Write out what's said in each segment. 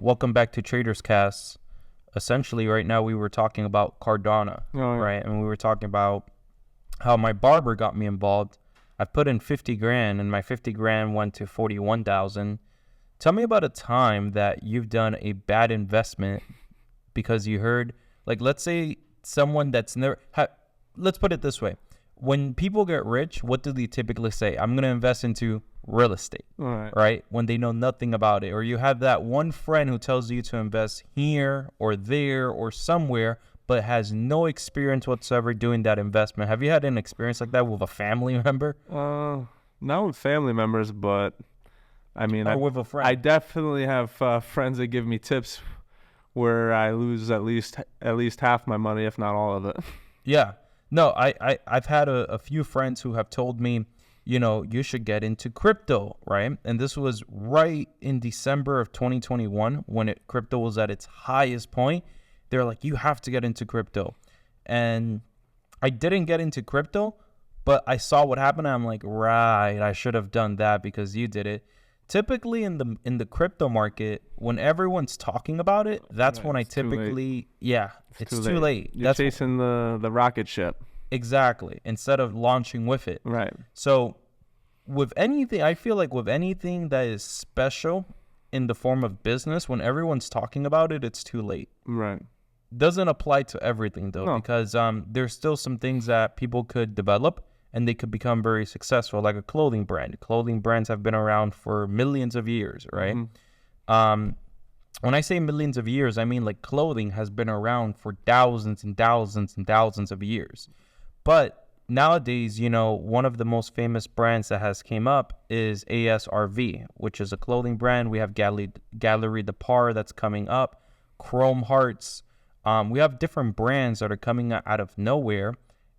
welcome back to Traders Cast. Essentially, right now we were talking about Cardano, right? And we were talking about how my barber got me involved. I put in 50 grand and my 50 grand went to 41,000. Tell me about a time that you've done a bad investment because you heard, like, let's say someone that's never, let's put it this way. When people get rich, what do they typically say? I'm going to invest into real estate, right? When they know nothing about it. Or you have that one friend who tells you to invest here or there or somewhere, but has no experience whatsoever doing that investment. Have you had an experience like that with a family member? Not with family members, but I mean, with a friend. I definitely have friends that give me tips where I lose at least half my money, if not all of it. Yeah. No, I've had a few friends who have told me, you should get into crypto, right? And this was right in December of 2021 when crypto was at its highest point. They're like, you have to get into crypto. And I didn't get into crypto, but I saw what happened. And I'm like, right, I should have done that because you did it. Typically in the crypto market, when everyone's talking about it, that's when I typically, it's too late. You're chasing the rocket ship. Exactly. Instead of launching with it. Right. So with anything, I feel like with anything that is special in the form of business, when everyone's talking about it, it's too late. Right. Doesn't apply to everything though, because there's still some things that people could develop and they could become very successful, like a clothing brand. Clothing brands have been around for millions of years, right? Mm-hmm. When I say millions of years, I mean like clothing has been around for thousands and thousands and thousands of years. But nowadays, one of the most famous brands that has came up is ASRV, which is a clothing brand. We have Gallery de Par that's coming up, Chrome Hearts. We have different brands that are coming out of nowhere.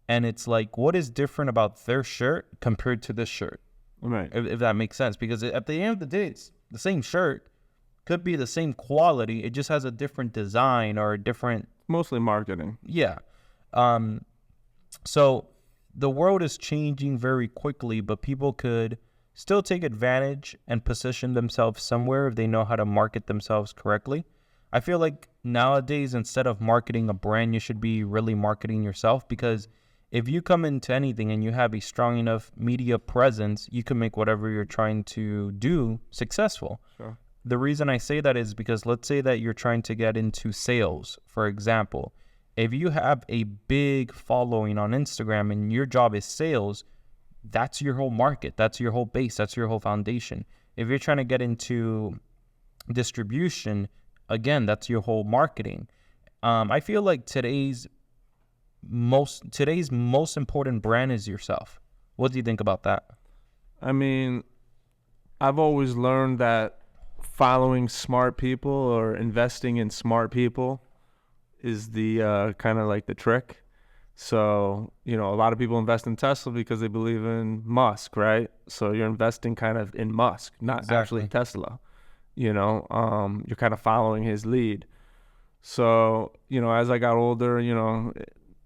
And it's like, what is different about their shirt compared to this shirt? Right. If that makes sense. Because at the end of the day, it's the same shirt. Could be the same quality. It just has a different design or a different... Mostly marketing. Yeah. So the world is changing very quickly, but people could still take advantage and position themselves somewhere if they know how to market themselves correctly. I feel like nowadays, instead of marketing a brand, you should be really marketing yourself, because if you come into anything and you have a strong enough media presence, you can make whatever you're trying to do successful. Sure. The reason I say that is because let's say that you're trying to get into sales, for example. If you have a big following on Instagram and your job is sales, that's your whole market. That's your whole base. That's your whole foundation. If you're trying to get into distribution, again, that's your whole marketing. I feel like today's most important brand is yourself. What do you think about that? I mean, I've always learned that following smart people or investing in smart people is the kind of like the trick. So, a lot of people invest in Tesla because they believe in Musk, right? So you're investing kind of in Musk, not actually Tesla. You're kind of following his lead. So, as I got older,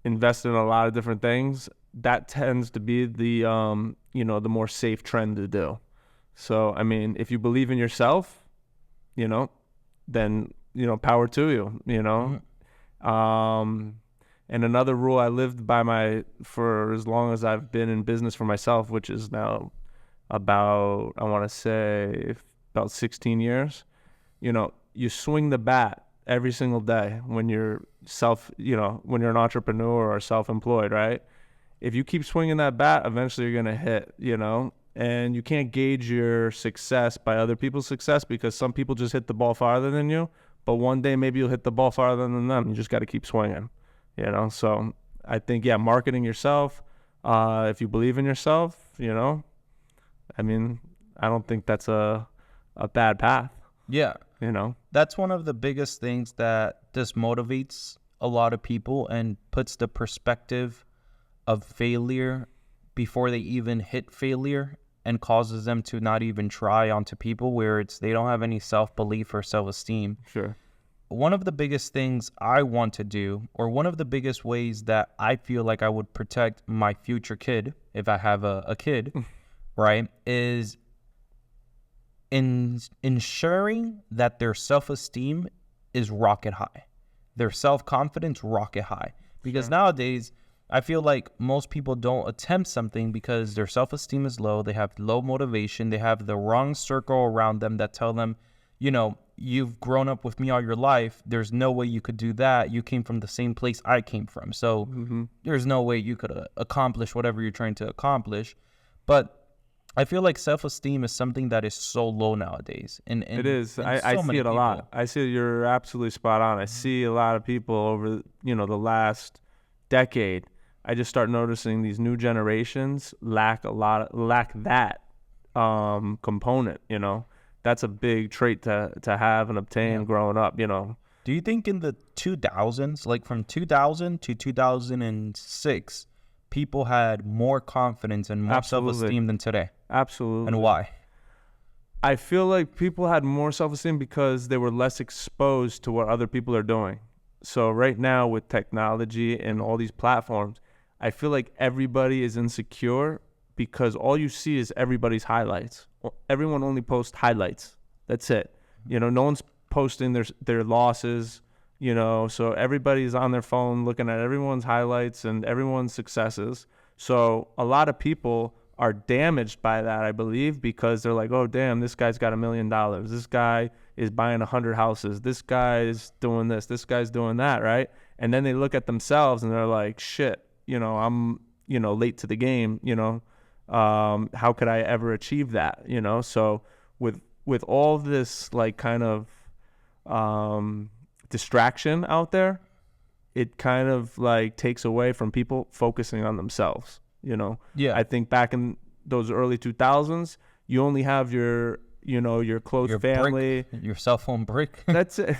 invested in a lot of different things, that tends to be the, the more safe trend to do. So, I mean, if you believe in yourself, then, power to you, Mm-hmm. And another rule I lived by for as long as I've been in business for myself, which is now about, I want to say about 16 years, you swing the bat every single day when you're when you're an entrepreneur or self-employed, right? If you keep swinging that bat, eventually you're going to hit, and you can't gauge your success by other people's success, because some people just hit the ball farther than you. But one day maybe you'll hit the ball farther than them. You just got to keep swinging, So I think, marketing yourself. If you believe in yourself, I mean, I don't think that's a bad path. Yeah. That's one of the biggest things that dismotivates a lot of people and puts the perspective of failure before they even hit failure, and causes them to not even try onto people where they don't have any self-belief or self-esteem. Sure. One of the biggest things I want to do, or one of the biggest ways that I feel like I would protect my future kid, if I have a kid, right, is ensuring that their self-esteem is rocket high, their self-confidence rocket high. Because nowadays, I feel like most people don't attempt something because their self-esteem is low. They have low motivation. They have the wrong circle around them that tell them, you know, you've grown up with me all your life. There's no way you could do that. You came from the same place I came from. So there's no way you could accomplish whatever you're trying to accomplish. But I feel like self-esteem is something that is so low nowadays. And it is. I so see it a lot. I see it. You're absolutely spot on. I see a lot of people over, you know, the last decade. I just start noticing these new generations lack that component, you know. That's a big trait to have and obtain growing up, you know. Do you think in the 2000s, like from 2000 to 2006, people had more confidence and more self-esteem than today? Absolutely. And why? I feel like people had more self-esteem because they were less exposed to what other people are doing. So right now with technology and all these platforms, I feel like everybody is insecure because all you see is everybody's highlights. Everyone only posts highlights. That's it. You know, no one's posting their losses, you know, so everybody's on their phone looking at everyone's highlights and everyone's successes. So a lot of people are damaged by that, I believe, because they're like, oh, damn, this guy's got $1 million. This guy is buying 100 houses. This guy's doing this. This guy's doing that, right? And then they look at themselves and they're like, shit, you know, I'm, you know, late to the game, you know. How could I ever achieve that, you know? So with all this, like, kind of distraction out there, it kind of, like, takes away from people focusing on themselves, you know? Yeah. I think back in those early 2000s, you only have your, you know, your close family. Brick, your cell phone brick. That's it.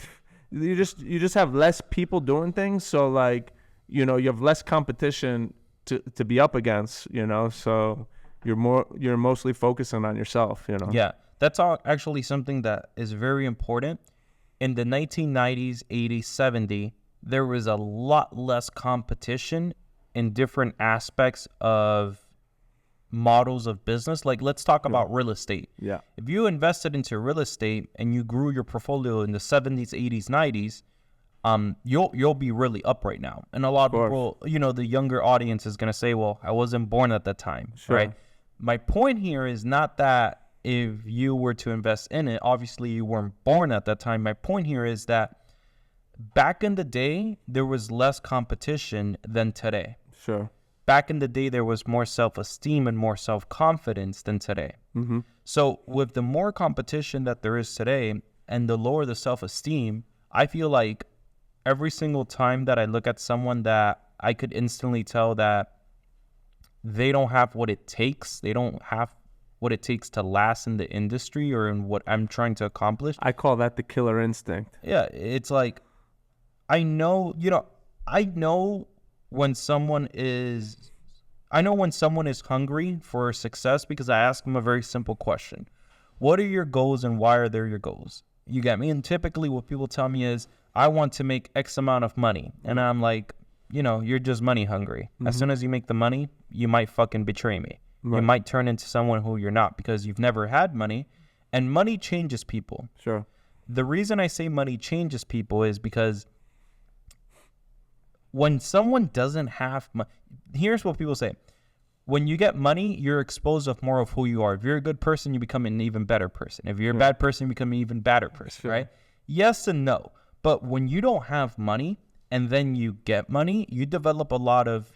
You just have less people doing things. So, like, you know, you have less competition to be up against, you know? So you're mostly focusing on yourself, you know? Yeah. That's actually something that is very important. In the 1990s, 80s, 70s, there was a lot less competition in different aspects of models of business. Like, let's talk about real estate. Yeah. If you invested into real estate and you grew your portfolio in the 70s, 80s, 90s, you'll be really up right now. And a lot of people, you know, the younger audience is going to say, well, I wasn't born at that time, right? My point here is not that if you were to invest in it, obviously you weren't born at that time. My point here is that back in the day, there was less competition than today. Sure. Back in the day, there was more self-esteem and more self-confidence than today. Mm-hmm. So with the more competition that there is today and the lower the self-esteem, I feel like every single time that I look at someone that I could instantly tell that they don't have what it takes, they don't have what it takes to last in the industry or in what I'm trying to accomplish. I call that the killer instinct. Yeah, it's like, I know when someone is hungry for success because I ask them a very simple question. What are your goals and why are they your goals? You get me? And typically what people tell me is, I want to make X amount of money. And I'm like, you know, you're just money hungry. Mm-hmm. As soon as you make the money, you might fucking betray me. Right. You might turn into someone who you're not because you've never had money. And money changes people. Sure. The reason I say money changes people is because when someone doesn't have money, here's what people say. When you get money, you're exposed of more of who you are. If you're a good person, you become an even better person. If you're a bad person, you become an even badder person, right? Yes and no. But when you don't have money and then you get money, you develop a lot of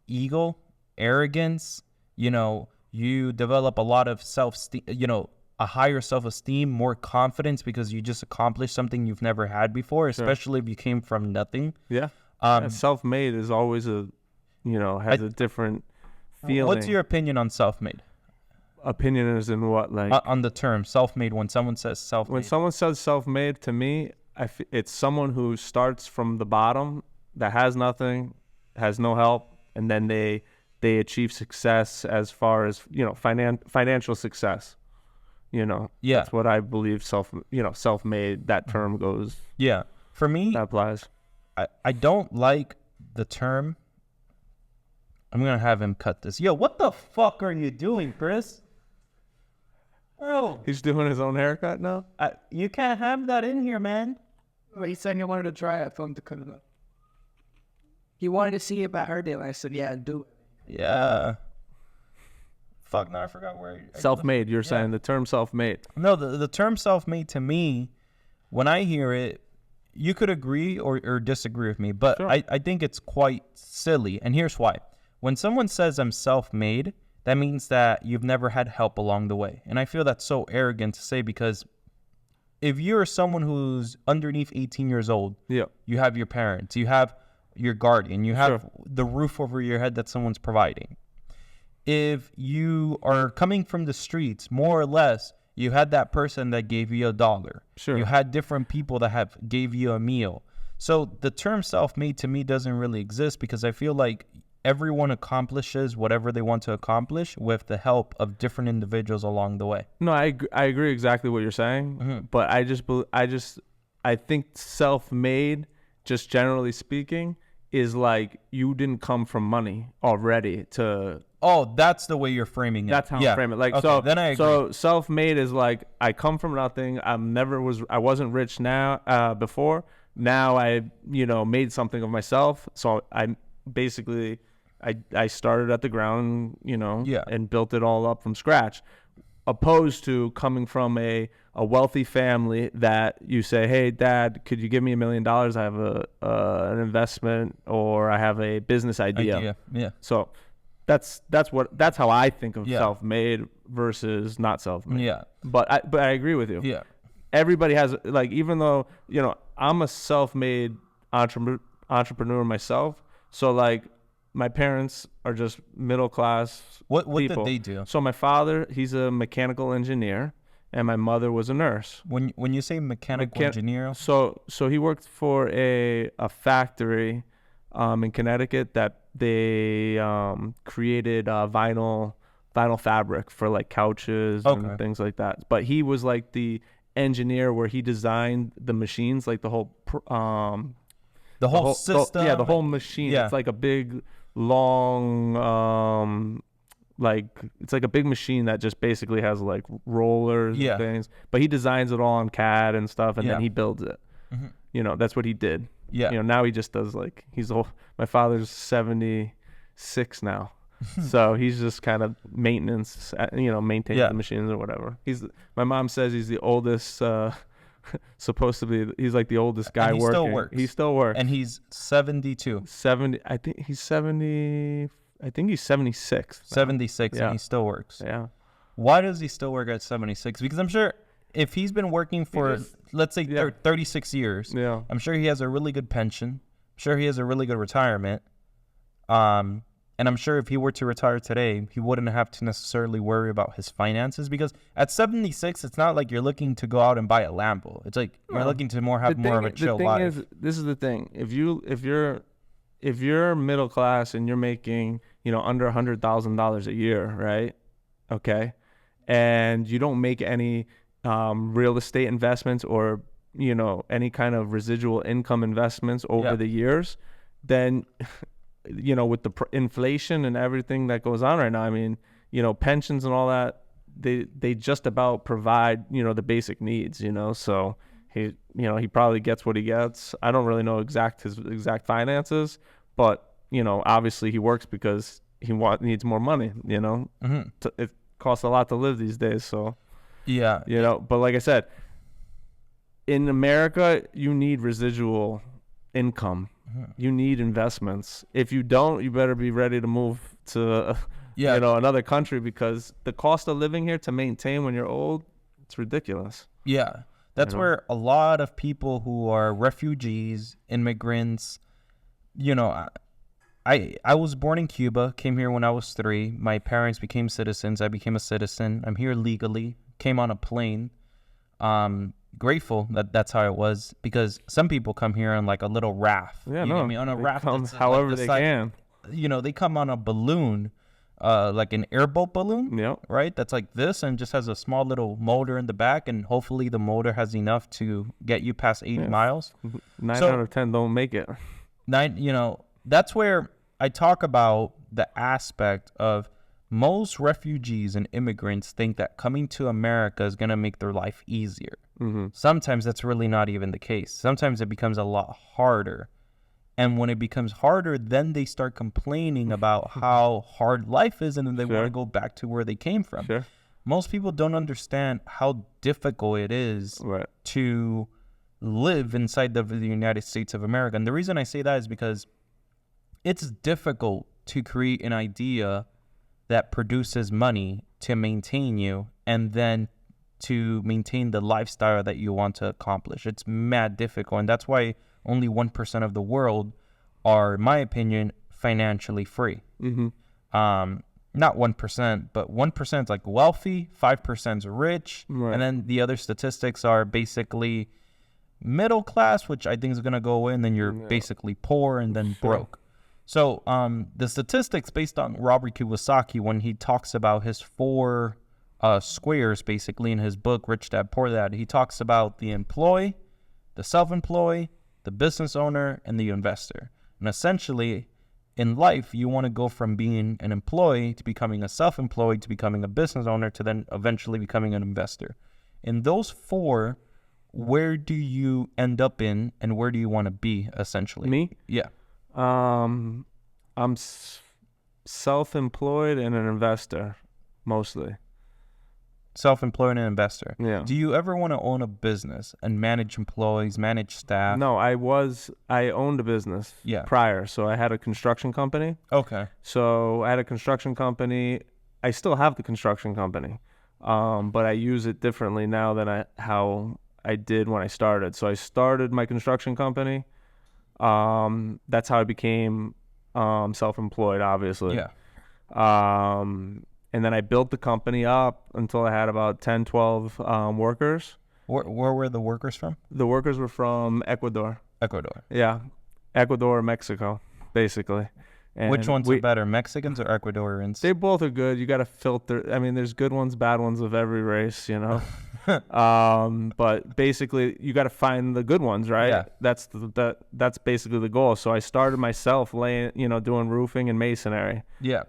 ego, arrogance, you know, you develop a lot of self-esteem, you know, a higher self-esteem, more confidence because you just accomplished something you've never had before, especially if you came from nothing. Yeah. Self-made is always has a different feeling. What's your opinion on self-made? Opinion is in what, like? On the term self-made, when someone says self-made. When someone says self-made, to me, it's someone who starts from the bottom, that has nothing, has no help, and then they achieve success as far as, you know, financial success. You know, that's what I believe self-made, that term goes. Yeah. For me, that applies. I don't like the term. I'm going to have him cut this. Yo, what the fuck are you doing, Chris? Oh, He's doing his own haircut now? you can't have that in here, man. But he said he wanted to try it. I told him to cut it up. He wanted to see if I heard it. I said, yeah, do it. Yeah. Fuck, no, I forgot where. Self-made, you're saying the term self-made. No, the term self-made to me, when I hear it, you could agree or disagree with me, but Sure. I think it's quite silly. And here's why. When someone says I'm self-made, that means that you've never had help along the way. And I feel that's so arrogant to say, because if you're someone who's underneath 18 years old, Yeah. you have your parents, you have your guardian, you have Sure. the roof over your head that someone's providing. If you are coming from the streets, more or less, you had that person that gave you $1. Sure. You had different people that gave you a meal. So the term self-made to me doesn't really exist, because I feel like everyone accomplishes whatever they want to accomplish with the help of different individuals along the way. No, I agree exactly what you're saying, Mhm. but I think self-made, just generally speaking, is like you didn't come from money already to. Oh, that's the way you're framing it. That's how Yeah. I frame it. Like, Okay, so then I agree. So self-made is like I come from nothing. I wasn't rich before. Now I made something of myself. So I basically I started at the ground, Yeah. and built it all up from scratch. Opposed to coming from a wealthy family that you say, hey, Dad, could you give me $1 million? I have an investment, or I have a business idea. Yeah. So that's how I think of Yeah. self-made versus not self-made. Yeah. But I agree with you. Yeah. Everybody has, like, even though I'm a self-made entrepreneur myself. So like my parents are just middle class. What people. did they do? So my father, he's a mechanical engineer, and my mother was a nurse. When you say mechanical engineer, So he worked for a factory in Connecticut that they created vinyl fabric for like couches and things like that. But he was like the engineer where he designed the machines, like the whole system. The whole machine. Yeah. It's like a big long it's like a big machine that just basically has like rollers and things. But he designs it all on CAD and stuff, and then he builds it. Mhm. That's what he did. Yeah. Now he just does like my father's 76 now. So he's just kind of maintenance, maintains the machines or whatever. My mom says he's the oldest, supposed to be, he's like the oldest guy working. He still works. And he's 72. 70, I think he's 76. 76, and he still works. Yeah. Why does he still work at 76? Because I'm sure if he's been working for, let's say, 36 years, I'm sure he has a really good pension. I'm sure he has a really good retirement. And I'm sure if he were to retire today, he wouldn't have to necessarily worry about his finances, because at 76, it's not like you're looking to go out and buy a Lambo. It's like you're looking to have more of a chill life. This is the thing. If you're middle class and you're making, under $100,000 a year, right? Okay. And you don't make any real estate investments or, any kind of residual income investments over the years, then with the inflation and everything that goes on right now, I mean, pensions and all that, they just about provide, the basic needs, so he probably gets what he gets. I don't really know his exact finances, but, obviously he works because he needs more money, It costs a lot to live these days. So, but like I said, in America, you need residual income. You need investments. If you don't, you better be ready to move to another country, because the cost of living here to maintain when you're old, it's ridiculous. Yeah. That's where a lot of people who are refugees, immigrants, I was born in Cuba, came here when I was 3. My parents became citizens. I became a citizen. I'm here legally, came on a plane. Grateful that that's how it was, because some people come here on like a little raft. On a raft, however they can. They come on a balloon, like an airboat balloon, right? That's like this, and just has a small little motor in the back, and hopefully the motor has enough to get you past 80 miles. 9 out of 10 don't make it. That's where I talk about the aspect of most refugees and immigrants think that coming to America is going to make their life easier. Sometimes that's really not even the case. Sometimes it becomes a lot harder. And when it becomes harder, then they start complaining about how hard life is, and then they want to go back to where they came from. Most people don't understand how difficult it is to live inside of the United States of America. And the reason I say that is because it's difficult to create an idea that produces money to maintain you and then to maintain the lifestyle that you want to accomplish. It's mad difficult. And that's why only 1% of the world are, in my opinion, financially free. Not 1%, but 1% is like wealthy, 5% is rich, and then the other statistics are basically middle class, which I think is going to go away, and then you're basically poor and then broke. So the statistics based on Robert Kiyosaki, when he talks about his 4 squares, basically in his book, Rich Dad, Poor Dad, he talks about the employee, the self-employed, the business owner, and the investor. And essentially, in life, you want to go from being an employee to becoming a self-employed to becoming a business owner to then eventually becoming an investor. In those 4, where do you end up in, and where do you want to be, essentially? Me? Yeah. I'm self-employed and an investor, mostly. Self-employed and investor. Yeah. Do you ever want to own a business and manage employees, manage staff? No, I owned a business prior. So I had a construction company. Okay. So I had a construction company. I still have the construction company, but I use it differently now than how I did when I started. So I started my construction company. That's how I became self-employed, obviously. Yeah. And then I built the company up until I had about 10, 12 workers. Where were the workers from? The workers were from Ecuador. Ecuador. Yeah. Ecuador, Mexico, basically. And which ones are better, Mexicans or Ecuadorians? They both are good. You got to filter. I mean, there's good ones, bad ones of every race, you know. But basically, you got to find the good ones, right? Yeah. That's basically the goal. So I started myself doing roofing and masonry. Yeah.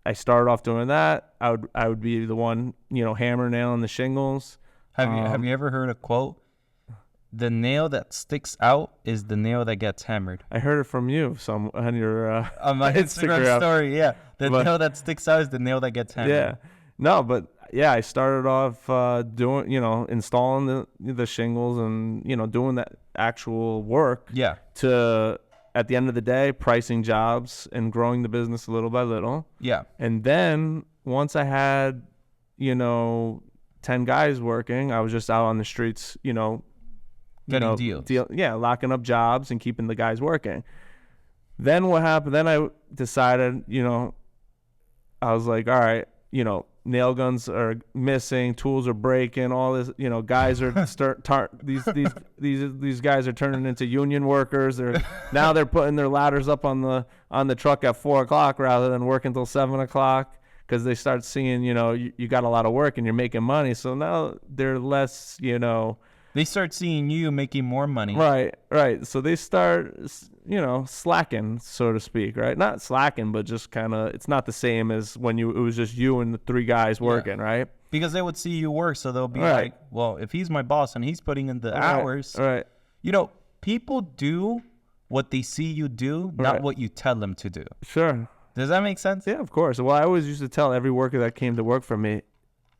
I started off doing that. I would be the one, hammer nailing the shingles. Have you ever heard a quote? The nail that sticks out is the nail that gets hammered. I heard it from you on your on my Instagram story. Yeah, nail that sticks out is the nail that gets hammered. Yeah, no, but yeah, I started off doing, installing the shingles and doing that actual work. Yeah. To at the end of the day, pricing jobs and growing the business little by little. Yeah. And then once I had 10 guys working, I was just out on the streets, getting deals. Locking up jobs and keeping the guys working. Then what happened? Then I decided, I was like, all right, nail guns are missing, tools are breaking, all this, guys are these guys are turning into union workers. They're putting their ladders up on the truck at 4:00 rather than working till 7:00 because they start seeing, you got a lot of work and you're making money. So now they're less, They start seeing you making more money. Right. So they start, slacking, so to speak, right? Not slacking, but just kind of, it's not the same as when it was just you and the 3 guys working, right? Because they would see you work, so they'll be like, well, if he's my boss and he's putting in the hours. Right. People do what they see you do, not what you tell them to do. Sure. Does that make sense? Yeah, of course. Well, I always used to tell every worker that came to work for me,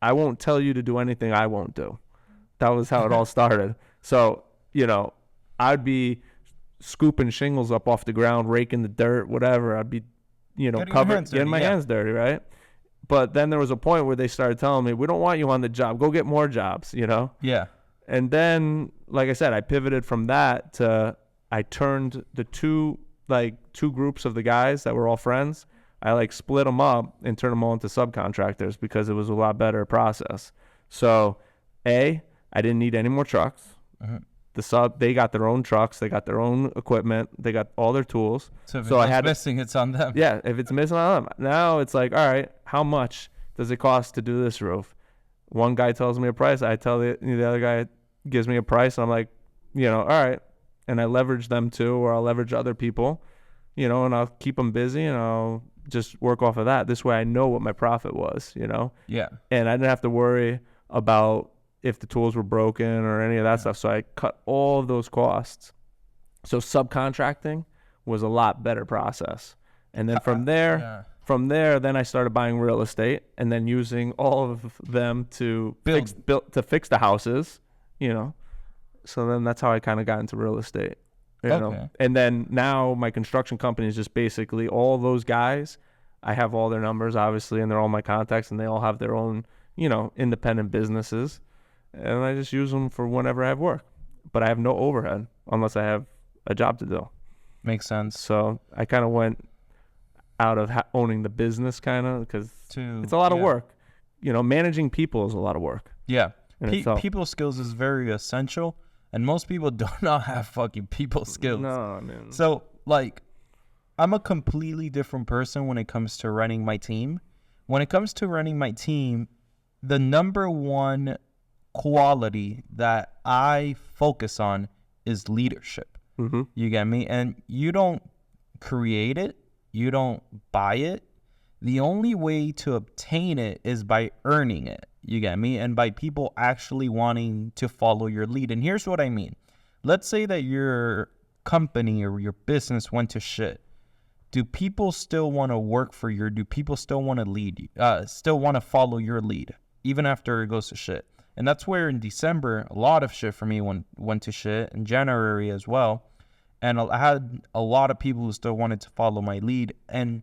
I won't tell you to do anything I won't do. That was how it all started. So, I'd be scooping shingles up off the ground, raking the dirt, whatever. I'd be, getting my hands dirty, right? But then there was a point where they started telling me, we don't want you on the job. Go get more jobs, Yeah. And then, like I said, I pivoted from that to I turned the two groups of the guys that were all friends. I split them up and turned them all into subcontractors because it was a lot better process. So, I didn't need any more trucks. Uh-huh. They got their own trucks. They got their own equipment. They got all their tools. So if it's missing, it's on them. Yeah, if it's missing on them. Now it's like, all right, how much does it cost to do this roof? One guy tells me a price. I tell the other guy gives me a price. And I'm like, all right. And I leverage them too, or I'll leverage other people, and I'll keep them busy and I'll just work off of that. This way I know what my profit was, you know? Yeah. And I didn't have to worry about if the tools were broken or any of that stuff. So I cut all of those costs. So subcontracting was a lot better process. And then from there, then I started buying real estate and then using all of them to fix the houses, you know. So then that's how I kind of got into real estate, you know. And then now my construction company is just basically all those guys. I have all their numbers, obviously, and they're all my contacts, and they all have their own, you know, independent businesses. And I just use them for whenever I have work. But I have no overhead unless I have a job to do. Makes sense. So I kind of went out of owning the business kind of because it's a lot of work. You know, managing people is a lot of work. Yeah. People skills is very essential, and most people do not have fucking people skills. No, man. So, like, I'm a completely different person when it comes to running my team. When it comes to running my team, the number one quality that I focus on is leadership. Mm-hmm. You get me? And you don't create it. You don't buy it. The only way to obtain it is by earning it. You get me? And by people actually wanting to follow your lead. And here's what I mean. Let's say that your company or your business went to shit. Do people still want to work for you? Or do people still want to lead you? Still want to follow your lead, even after it goes to shit? And that's where in December, a lot of shit for me went to shit. In January as well. And I had a lot of people who still wanted to follow my lead. And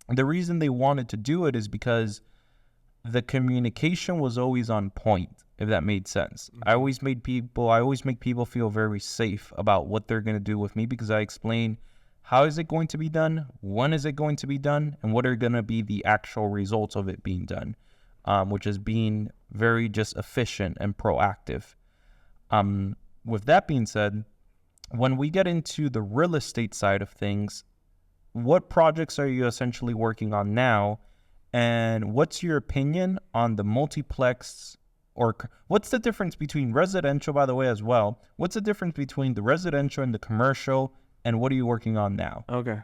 the reason they wanted to do it is because the communication was always on point, if that made sense. Mm-hmm. I always make people feel very safe about what they're going to do with me because I explain how is it going to be done, when is it going to be done, and what are going to be the actual results of it being done, which is being very just efficient and proactive. With that being said, when we get into the real estate side of things, what projects are you essentially working on now? And what's your opinion on the multiplex, or what's the difference between residential, by the way, as well? What's the difference between the residential and the commercial? And what are you working on now? Okay.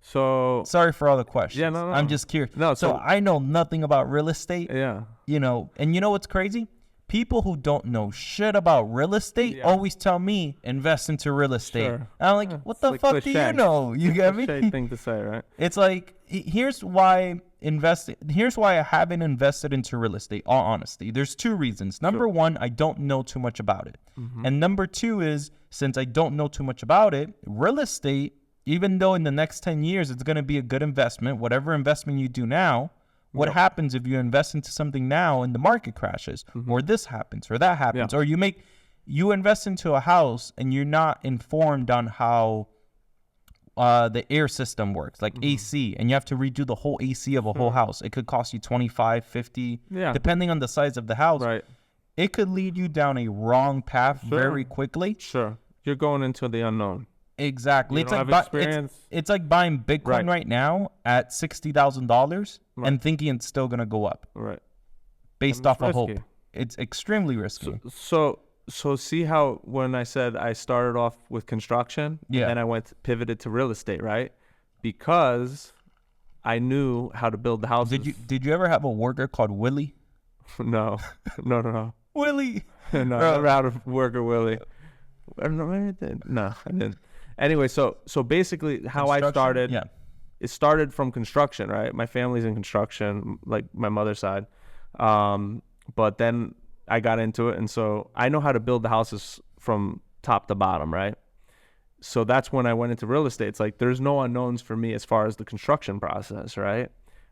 So sorry for all the questions. Yeah, no. I'm just curious. No, so I know nothing about real estate. Yeah. You know, and you know what's crazy? People who don't know shit about real estate always tell me invest into real estate. Sure. And I'm like, what the fuck cliche. Do you know? You get me? Cliche thing to say, right? It's like, here's why I haven't invested into real estate, all honesty. There's two reasons. Number one, I don't know too much about it. Mm-hmm. And number two is, since I don't know too much about it, real estate, even though in the next 10 years it's going to be a good investment, whatever investment you do now, what happens if you invest into something now and the market crashes, or this happens, or that happens, or you invest into a house and you're not informed on how the air system works, like AC, and you have to redo the whole AC of a whole house. It could cost you 25, 50, depending on the size of the house. Right. It could lead you down a wrong path very quickly. Sure. You're going into the unknown. Exactly. It's like buying Bitcoin right now at $60,000 and thinking it's still going to go up. Right. Based off of hope. It's extremely risky. So see how when I said I started off with construction and then I pivoted to real estate, right? Because I knew how to build the houses. Did you ever have a worker called Willie? No. Willie. No, never had a worker Willie. I don't know, maybe I did. No, I didn't. Anyway, so basically how I started, it started from construction, right? My family's in construction, like my mother's side. But then I got into it, and so I know how to build the houses from top to bottom, right? So that's when I went into real estate. It's like there's no unknowns for me as far as the construction process, right?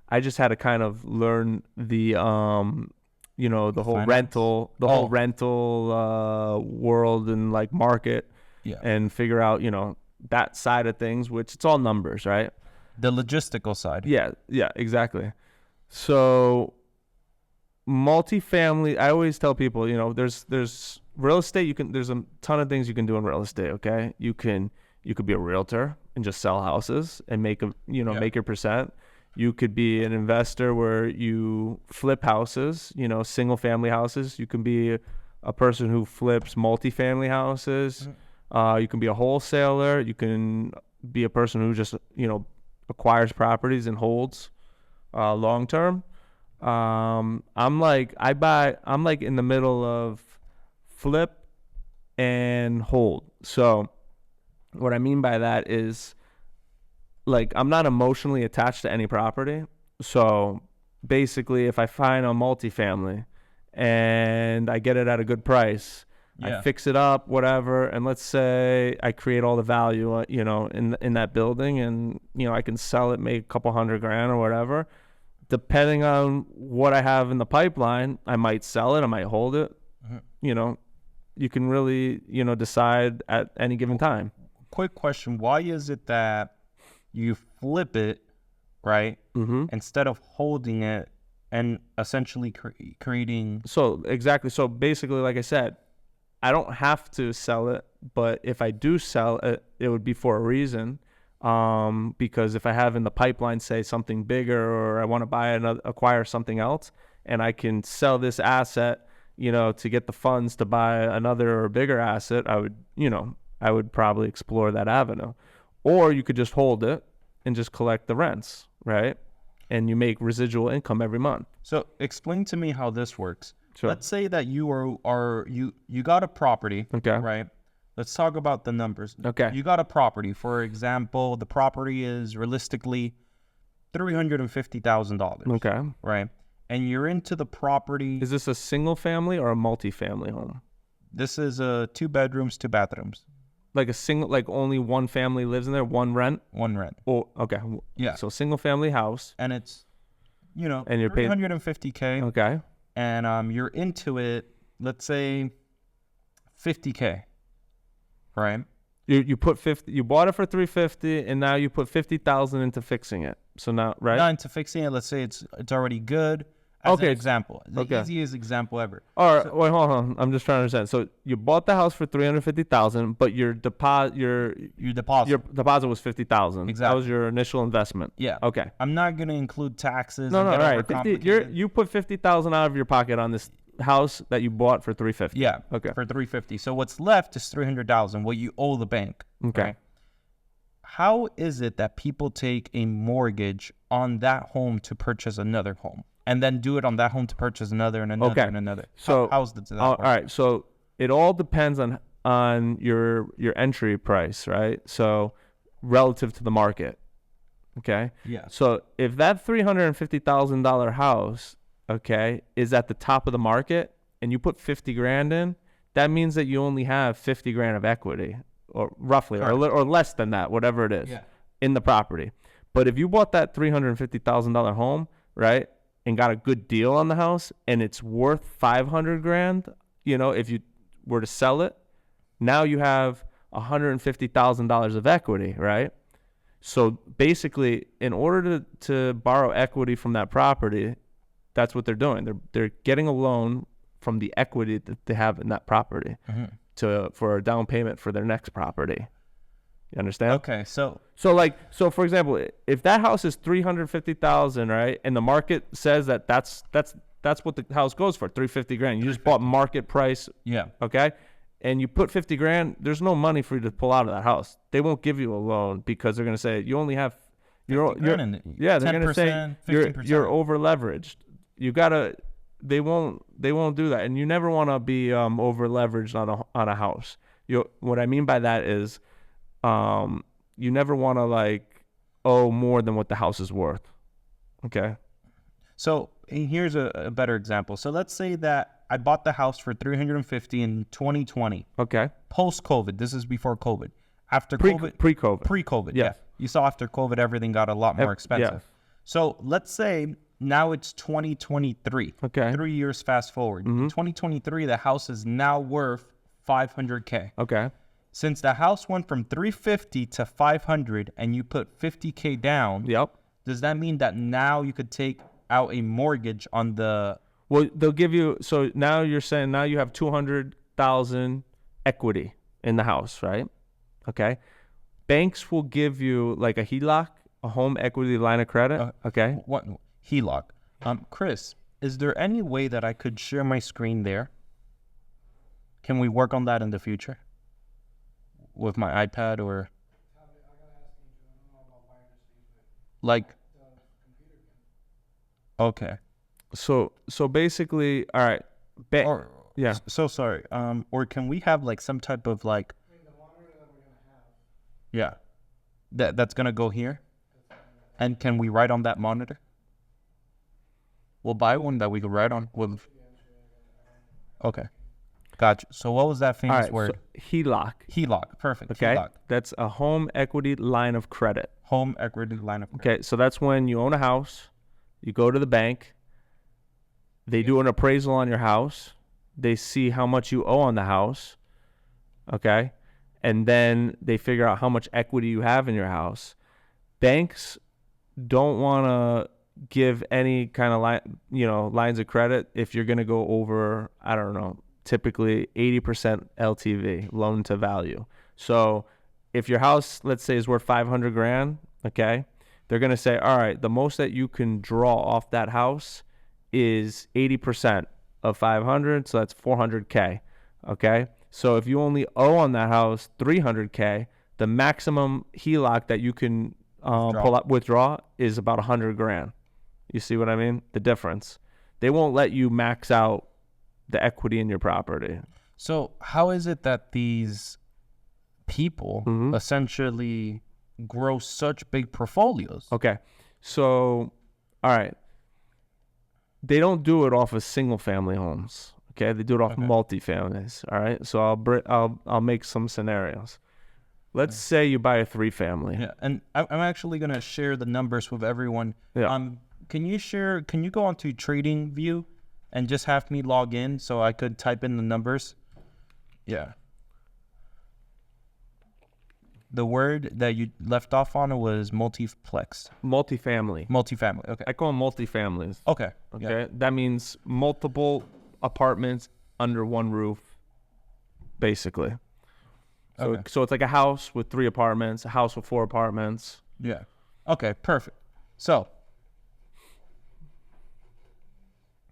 I just had to kind of learn the the whole rental, world and like market, and figure out, that side of things, which it's all numbers, right? The logistical side. Yeah, exactly. So multifamily, I always tell people, there's real estate. There's a ton of things you can do in real estate. Okay. You could be a realtor and just sell houses and make make your percent. You could be an investor where you flip houses, single family houses. You can be a person who flips multifamily houses. You can be a wholesaler. You can be a person who just, acquires properties and holds long term. I'm like in the middle of flip and hold. So what I mean by that is, like, I'm not emotionally attached to any property. So basically, if I find a multifamily and I get it at a good price, I fix it up, whatever, and let's say I create all the value, in that building, and I can sell it, make a couple $100,000 or whatever. Depending on what I have in the pipeline, I might sell it, I might hold it. You can really, decide at any given time. Quick question: why is it that you flip it, right, instead of holding it and essentially creating? So exactly. So basically, like I said, I don't have to sell it, but if I do sell it, it would be for a reason. Because if I have in the pipeline, say, something bigger, or I want to acquire something else, and I can sell this asset, to get the funds to buy another or bigger asset, I would probably explore that avenue. Or you could just hold it and just collect the rents, right? And you make residual income every month. So explain to me how this works. Sure. Let's say that you you got a property, Okay. right? Let's talk about the numbers. Okay. You got a property. For example, the property is realistically $350,000. Okay. Right? And you're into the property. Is this a single family or a multifamily home? This is 2 bedrooms, 2 bathrooms. Like a single, like only one family lives in there, one rent? One rent. Oh, okay. Yeah. So single family house. And it's, and you're paying $350K. Okay. And you're into it, let's say $50K. Right? You put 50. You bought it for $350, and now you put $50,000 into fixing it. So now, right? Not into fixing it. Let's say it's already good. As an example, the easiest example ever. All right, wait, hold on. I'm just trying to understand. So you bought the house for $350,000, but your deposit was $50,000. Exactly. That was your initial investment. Yeah. Okay. I'm not gonna include taxes. No, right. Overcomplicated. You put $50,000 out of your pocket on this house that you bought for $350. Yeah. Okay. For $350. So what's left is $300,000. What you owe the bank. Okay. Right? How is it that people take a mortgage on that home to purchase another home, and then do it on that home to purchase another and another and another? So how's that all work? right. So it all depends on your entry price, right? So relative to the market. Okay. Yeah. So if that $350,000 house, okay, is at the top of the market, and you put $50,000 in, that means that you only have $50,000 of equity, or roughly, or less than that, whatever it is, in the property. But if you bought that $350,000 home, right, and got a good deal on the house, and it's worth $500,000, if you were to sell it, now you have $150,000 of equity, right? So basically, in order to borrow equity from that property, that's what they're doing. They're getting a loan from the equity that they have in that property for a down payment for their next property. You understand? Okay, so for example, if that house is $350,000, right, and the market says that's what the house goes for, $350,000. You just bought market price. Yeah. Okay. And you put $50,000, there's no money for you to pull out of that house. They won't give you a loan because they're gonna say you only have they're gonna say you're over leveraged. You gotta. They won't do that, and you never want to be over leveraged on a house. What I mean by that is, you never want to owe more than what the house is worth. Okay. So here's a better example. So let's say that I bought the house for $350 in 2020. Okay. Post-COVID. This is before COVID. After COVID. Pre-COVID. Pre-COVID. Yeah. Yeah. You saw after COVID, everything got a lot more expensive. Yeah. So let's say now it's 2023. Okay. 3 years fast forward. In 2023, the house is now worth $500K. Okay. Since the house went from $350 to $500 and you put $50K down, Yep. does that mean that now you could take out a mortgage on the... Well, they'll give you, so now you're saying now you have $200,000 equity in the house, right? Okay. Banks will give you like a HELOC, a home equity line of credit. Okay. What? HELOC. Chris, is there any way that I could share my screen there? Can we work on that in the future? With my iPad or... Like, okay. So basically, all right. Yeah. So sorry. Or can we have like some type of like? Yeah. That's gonna go here. And can we write on that monitor? We'll buy one that we can write on with. Okay. Gotcha. So what was that All famous right. word? So HELOC. HELOC. Perfect. Okay. HELOC. That's a home equity line of credit. Home equity line of credit. Okay. So that's when you own a house, you go to the bank, they do an appraisal on your house, they see how much you owe on the house, okay? And then they figure out how much equity you have in your house. Banks don't want to give any kind of lines of credit if you're going to go over, I don't know, typically 80% LTV, loan to value. So if your house, let's say, is worth 500 grand, okay, they're going to say, all right, the most that you can draw off that house is 80% of 500, so that's 400K, okay? So if you only owe on that house 300K, the maximum HELOC that you can withdraw is about 100 grand. You see what I mean? The difference. They won't let you max out the equity in your property. So how is it that these people essentially grow such big portfolios? Okay. So, all right. They don't do it off of single family homes. Okay. They do it off multifamilies. All right. So I'll make some scenarios. Let's say you buy a 3-family. Yeah. And I'm actually going to share the numbers with everyone. Yeah. Can you go onto Trading View and just have me log in so I could type in the numbers? Yeah. The word that you left off on was multiplex. Multifamily. Multifamily. Okay. I call them multifamilies. Okay. Okay. Yeah. That means multiple apartments under one roof, basically. So, Okay. so it's like a house with 3 apartments, a house with 4 apartments. Yeah. Okay. Perfect. So.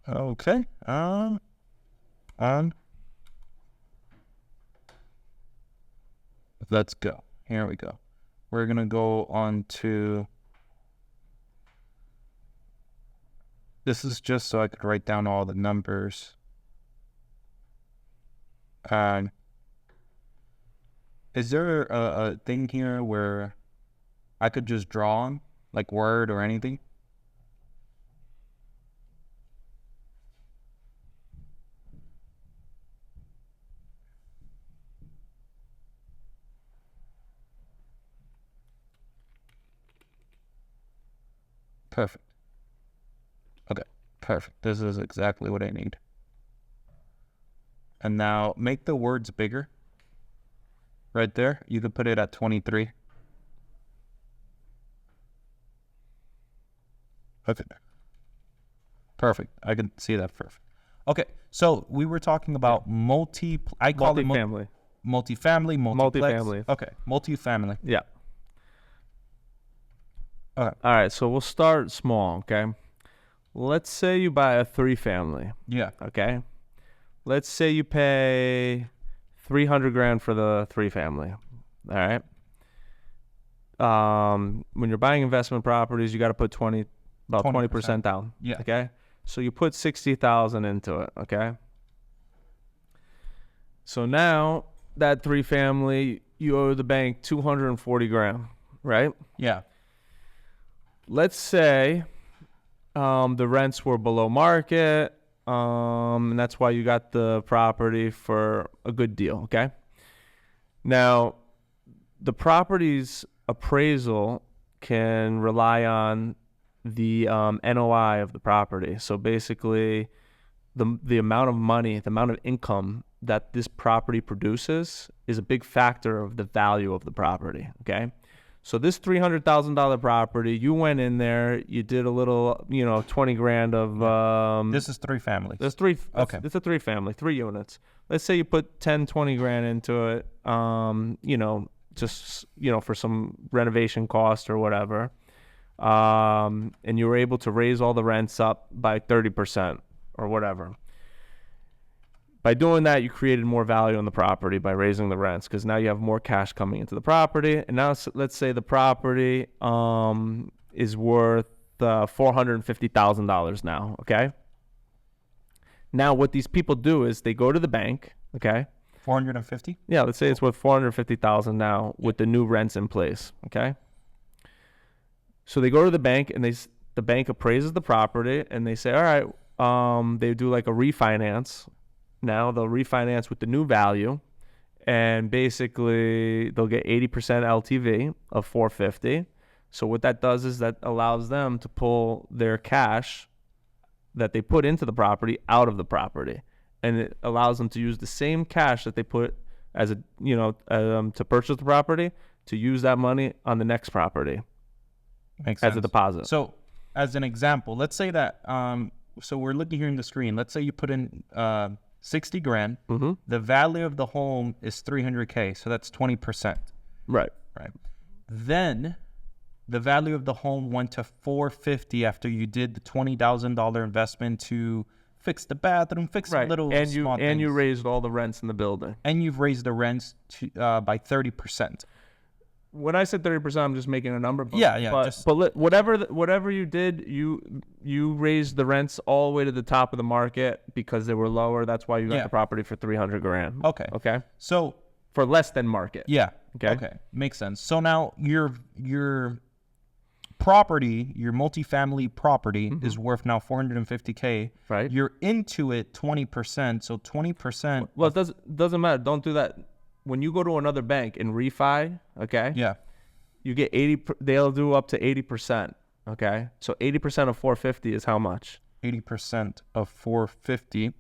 Okay. Let's go. Here we go. We're gonna go on to. This is just so I could write down all the numbers. And is there a thing here where I could just draw on, like Word or anything? Perfect. Okay, perfect. This is exactly what I need. And now make the words bigger. Right there. You could put it at 23. Okay. Perfect. I can see that perfect. Okay, so we were talking about I call Multifamily. it multifamily, multiplex. Multifamily. Okay, multifamily. Yeah. Okay. All right, so we'll start small, okay? Let's say you buy a 3-family, Yeah. okay? Let's say you pay 300 grand for the 3-family, all right? When you're buying investment properties, you got to put about 20% down. Yeah. Okay. So you put 60,000 into it. Okay. So now that 3-family, you owe the bank 240 grand, right? Yeah. Let's say the rents were below market, and that's why you got the property for a good deal. Okay. Now, the property's appraisal can rely on the NOI of the property. So basically, the amount of money, the amount of income that this property produces is a big factor of the value of the property. Okay. So this $300,000 property, you went in there, you did a little, 20 grand of. This is 3 families. There's 3. Okay. It's a 3-family, 3 units. Let's say you put 10, 20 grand into it, just, for some renovation cost or whatever. And you were able to raise all the rents up by 30% or whatever. By doing that, you created more value on the property by raising the rents, because now you have more cash coming into the property. And now let's say the property is worth $450,000 now, okay? Now, what these people do is they go to the bank, okay? 450? Yeah, let's say it's worth $450,000 now with the new rents in place, okay? So they go to the bank and the bank appraises the property and they say, all right, they do like a refinance. Now they'll refinance with the new value, and basically they'll get 80% LTV of 450. So what that does is that allows them to pull their cash that they put into the property out of the property, and it allows them to use the same cash that they put as a to purchase the property, to use that money on the next property. Makes sense. As a deposit. So as an example, let's say that so we're looking here in the screen. Let's say you put in 60 grand. Mm-hmm. The value of the home is 300K, so that's 20%. Right. Then the value of the home went to 450 after you did the $20,000 investment to fix the bathroom, fix a little small things. And you raised all the rents in the building. And you've raised the rents to, by 30%. When I said 30%, I'm just making a number. But, Yeah. But whatever you did, you raised the rents all the way to the top of the market because they were lower. That's why you got the property for 300 grand. Okay. So for less than market. Yeah. Okay. Makes sense. So now your property, your multifamily property is worth now 450K. Right. You're into it 20%. So 20%. Well, it doesn't matter. Don't do that. When you go to another bank and refi, okay? Yeah. You get 80. They'll do up to 80%. Okay. So 80% of 450 is how much? 80% of 450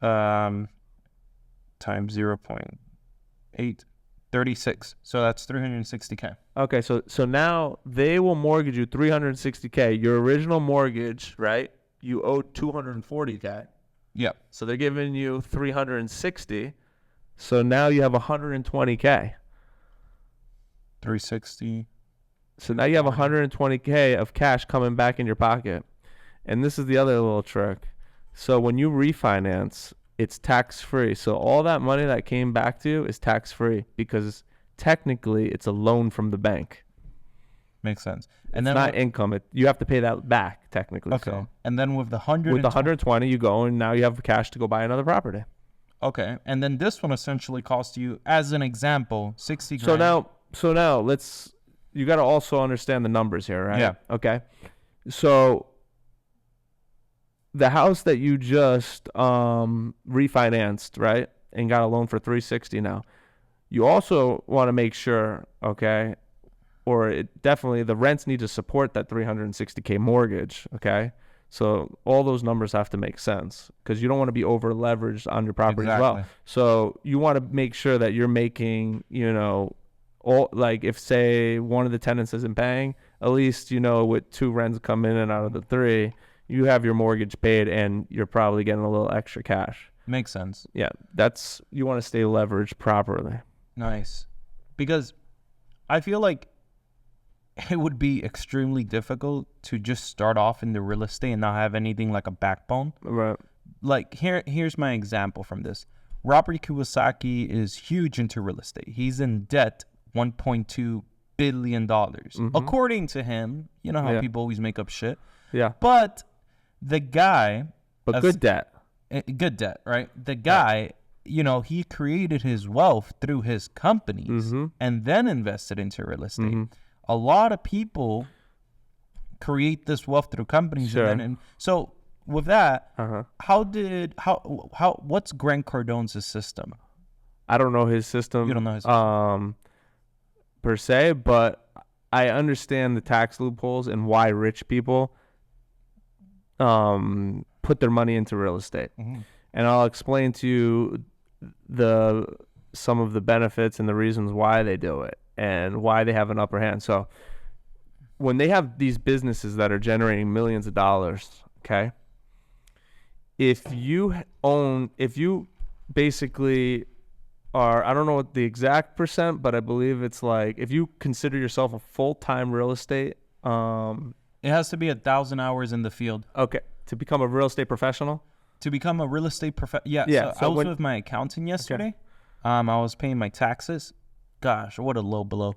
times 0.8, 36. So that's 360K. Okay. So now they will mortgage you 360K. Your original mortgage, right? You owed 240K. Yeah. So they're giving you 360. So now you have 120K. 360. So now you have 120K of cash coming back in your pocket. And this is the other little trick. So when you refinance, it's tax-free. So all that money that came back to you is tax-free because technically it's a loan from the bank. Makes sense. And it's not income. You have to pay that back technically. Okay. So. And then with the 120, you go and now you have cash to go buy another property. Okay. And then this one essentially cost you, as an example, 60 grand. So now you got to also understand the numbers here, right? Yeah. Okay. So the house that you just refinanced, right, and got a loan for 360 now, you also want to make sure, okay, or definitely the rents need to support that 360K mortgage, okay? So all those numbers have to make sense because you don't want to be over leveraged on your property as well. So you want to make sure that you're making, all, like if say one of the tenants isn't paying, at least, with 2 rents come in and out of the 3, you have your mortgage paid and you're probably getting a little extra cash. Makes sense. Yeah. You want to stay leveraged properly. Nice. Because I feel like it would be extremely difficult to just start off in the real estate and not have anything like a backbone. Right. Like here's my example from this. Robert Kiyosaki is huge into real estate. He's in debt $1.2 billion. According to him, you know how people always make up shit. Yeah. But the guy... But good debt. Good debt, right? The guy, he created his wealth through his companies and then invested into real estate. A lot of people create this wealth through companies. Sure. And so with that, what's Grant Cardone's system? I don't know his system. You don't know his system? Per se, but I understand the tax loopholes and why rich people put their money into real estate. And I'll explain to you some of the benefits and the reasons why they do it and why they have an upper hand. So when they have these businesses that are generating millions of dollars, okay, if you basically are, I don't know what the exact percent, but I believe it's like, if you consider yourself a full-time real estate, it has to be 1,000 hours in the field. Okay. To become a real estate professional? To become a real estate professional. Yeah. So I was with my accountant yesterday. Okay. I was paying my taxes. Gosh, what a low blow.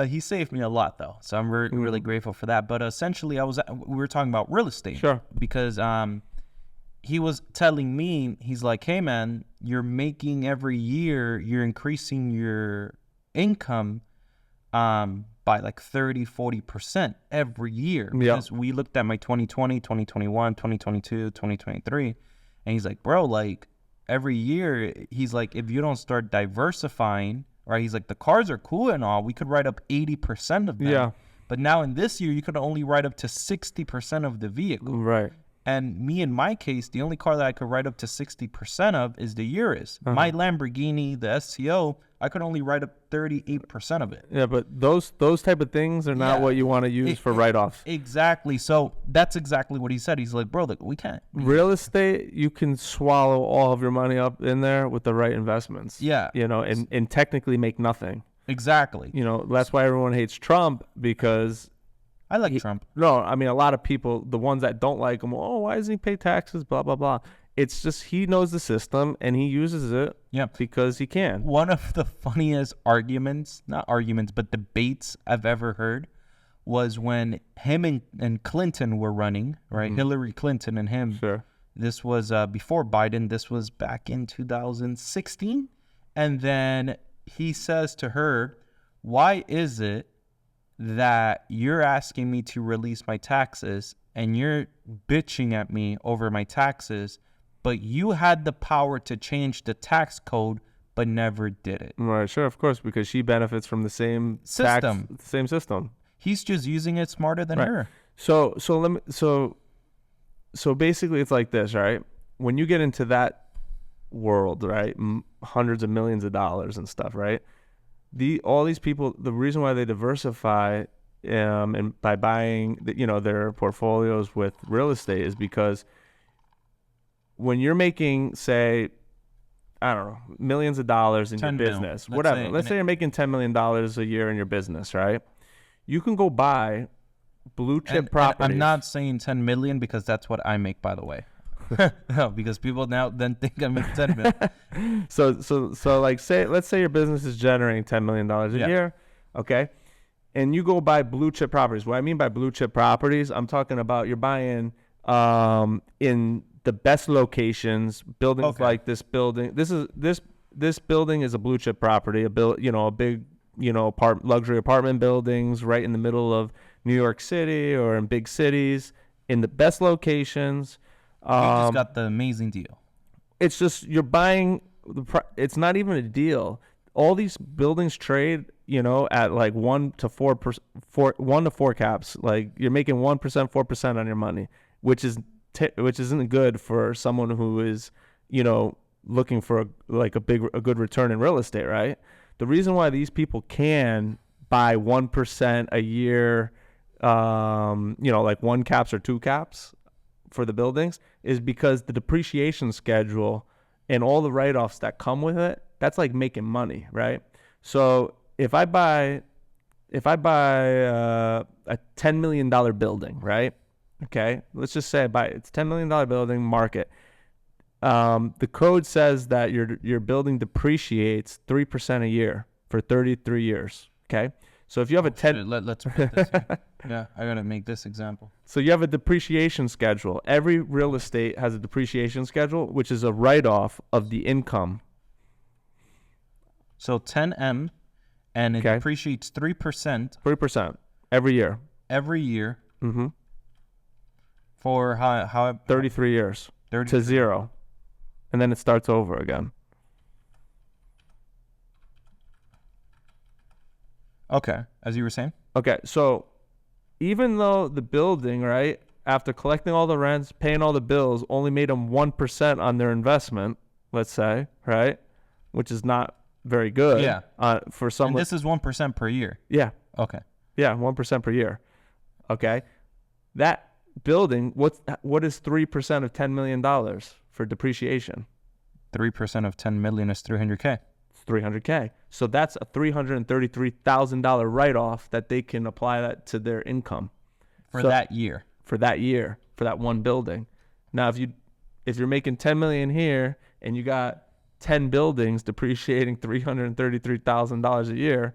He saved me a lot though, so I'm really grateful for that. But essentially, we were talking about real estate, Sure. because he was telling me, he's like, hey man, you're making every year, you're increasing your income by like 30-40% every year. Because we looked at my 2020, 2021, 2022, 2023, and he's like, bro, like every year, he's like, if you don't start diversifying, right? He's like, the cars are cool and all, we could write up 80% of them. Yeah. But now in this year, you could only write up to 60% of the vehicle. Right. And me, in my case, the only car that I could write up to 60% of is the Urus. My Lamborghini, the STO, I could only write up 38% of it. Yeah, but those type of things are not what you want to use for write-offs. Exactly. So that's exactly what he said. He's like, bro, like, we can't. Real estate, you can swallow all of your money up in there with the right investments. Yeah. You know, and technically make nothing. Exactly. You know, that's why everyone hates Trump, because I like Trump. No, I mean, a lot of people, the ones that don't like him, oh, why doesn't he pay taxes, blah, blah, blah. It's just he knows the system and he uses it because he can. One of the funniest but debates I've ever heard was when him and Clinton were running, right? Hillary Clinton and him. Sure. This was before Biden. This was back in 2016. And then he says to her, why is it that you're asking me to release my taxes and you're bitching at me over my taxes, but you had the power to change the tax code but never did it? Right, sure, of course, because she benefits from the same system. Same system. He's just using it smarter than her. So basically it's like this, right? When you get into that world, right, hundreds of millions of dollars and stuff, right? All these people, the reason why they diversify and by buying their portfolios with real estate is because when you're making, say, I don't know, millions of dollars in your business, whatever. Let's say you're making $10 million a year in your business, right? You can go buy blue chip properties. I'm not saying 10 million because that's what I make, by the way. No, because people now then think I make 10 million. So like let's say your business is generating $10 million a year, okay? And you go buy blue chip properties. What I mean by blue chip properties, I'm talking about you're buying in the best locations, buildings like this building. This building is a blue chip property, a big, luxury apartment buildings right in the middle of New York City or in big cities in the best locations. You just got the amazing deal. It's just you're buying it's not even a deal. All these buildings trade, at like 1 to 4 caps. Like you're making 1%, 4% on your money, which isn't good for someone who is, looking for a good return in real estate, right? The reason why these people can buy 1% a year, like 1 caps or 2 caps for the buildings is because the depreciation schedule and all the write-offs that come with it, that's like making money, right? So if I buy a $10 million building, right? Okay, let's just say it's a $10 million building, market. The code says that your building depreciates 3% a year for 33 years. Okay, so if you have let's put this in. Yeah, I gotta make this example. So you have a depreciation schedule. Every real estate has a depreciation schedule, which is a write-off of the income. So 10M, and it depreciates 3%. 3% every year. Every year. Mm-hmm. For how 33 years 33. to 0, and then it starts over again. Okay, as you were saying. Okay, so even though the building, right, after collecting all the rents, paying all the bills, only made them 1% on their investment, let's say, right, which is not very good. Yeah. For someone. And this is 1% per year. Yeah. Okay. Yeah, 1% per year. Okay, that building, what is 3% of $10 million for depreciation? 3% of 10 million is 300K. It's $300K. So that's a $333,000 write-off that they can apply that to their income for that year. For that one building. Now, if you're making 10 million here and you got 10 buildings depreciating $333,000 a year,